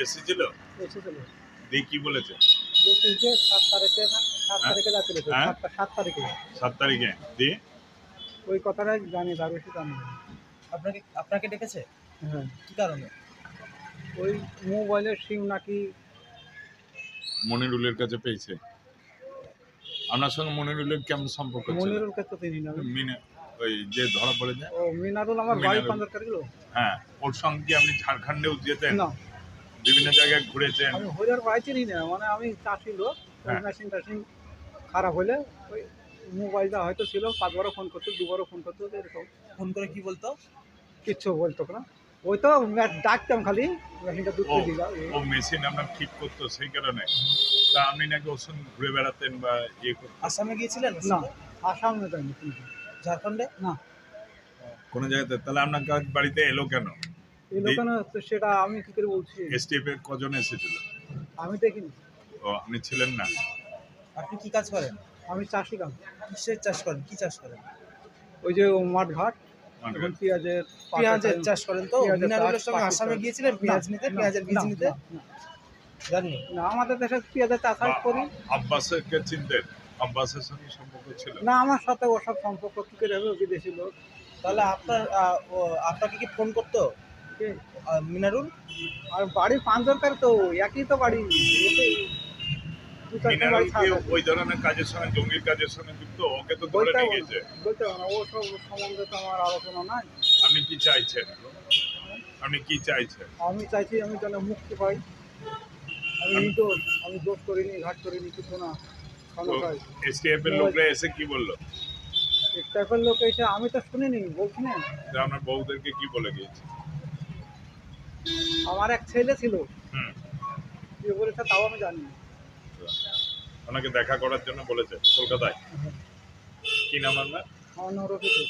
এসেছিল? এসেছিল। দিয়ে কি বলেছে? বলছি যে 7 তারিখে না 7 হ্যাঁ? তারিখে যাচ্ছিল তো, হ্যাঁ? 7 তারিখে। 7 তারিখে? দিয়ে? ওই কথাটাই জানি, তার বেশি জানি না। আপনাকে ডেকেছে? হ্যাঁ, কি কারণে? ওই মোবাইলের সিম নাকি মনিরুলের কাছে পেয়েছে। আপনার সঙ্গে মনিরুলের কেমন সম্পর্ক ছিল? মনিরুলকে তো চিনি না। ওই যে ধরা পড়ে যায়? ও মিনারুল আমার বাড়ি মিনারুল। 15 কিলো। হ্যাঁ, ওর সঙ্গে কি আপনি ঝাড়খণ্ডেও যেতেন? না, বিভিন্ন জায়গায় ঘুরেছেন? আমি হইলার বাড়ি চিনি না, মানে আমি চাষি লোক। হ্যাঁ। মেশিন টেশিন খারাপ হলে ওই মোবাইলটা হয়তো ছিল, 5 বারও ফোন করতো, 2 বারও ফোন করতো, এরকম ফোন করে কি বলতো? কিচ্ছু বলতো না। ওই তো ডাকতাম খালি, মেশিনটা দুধ ও করে দিলাম। ও মেশিন আপনার ঠিক করতো সেই কারণে? তা আপনি নাকি ওর সঙ্গে ঘুরে বেড়াতেন বা ইয়ে করতেন? আসামে গিয়েছিলেন? না, আসাম না যায়নি কিন্তু। ঝাড়খণ্ডে? না, কোনো জায়গাতে? তাহলে আপনার বাড়িতে এলো কেন? এই লোকানো সেটা আমি কি করে বলছি, এসটিএফ এর কজন এসেছিল? আমি দেখিনি। ও আপনি ছিলেন না? আপনি কি কাজ করেন? আমি চাষি কাম, কিসের চাষ করেন? কি চাষ করেন? ওই যে মাঠ ঘাট, মানে এখন পেঁয়াজের পেঁয়াজের চাষ করেন তো? পেঁয়াজের মিনারুলের চাষ, সঙ্গে পাটের আসামে চাষ। গিয়েছিলেন পেঁয়াজ নিতে, পেঁয়াজের বীজ নিতে? জানি। না, আমাদের দেশে পেঁয়াজের চাষ বা- করি আব্বাসের কে চিনতেন? আব্বাসের সঙ্গে সম্পর্ক ছিল? না। আমার সাথে ওসব সম্পর্ক কি করে হবে, বিদেশি লোক। তাহলে আপনাকে কি ফোন করতো কে? মিনারুল? আর বাড়ি 5 দরকার তো, একই তো বাড়ি, এতেই 2-4 বাড়ি মিনারুল কি ছাড়া আছে। ওই ধরনের কাজের সঙ্গে, জঙ্গির কাজের সঙ্গে যুক্ত? ওকে তো ধরে বলতে নিয়ে হবে গেছে। না, বলতে হবে না, ও সব সম্বন্ধে তো আমার আলোচনা নাই। আপনি কি চাইছেন? আপনি কি চাইছেন? আমি চাইছি আমি যেন মুক্তি পাই। আমি নির্দোষ, আমি দোষ করিনি, ঘাট করিনি, কিছু না। ক্ষমতায় এসটিএফ এর লোকরা এসে কি বললো? এক টাইপের লোক এসে, আমি তো শুনিনি, বলছি না। যে আপনার বউদেরকে কি বলে গিয়েছে? আমার এক ছেলে ছিল, হুম, যে বলেছে তাও আমি জানি না। ওনাকে দেখা করার জন্য বলেছে কলকাতায়। কি নাম আপনার? আমার নাম রফিকুল।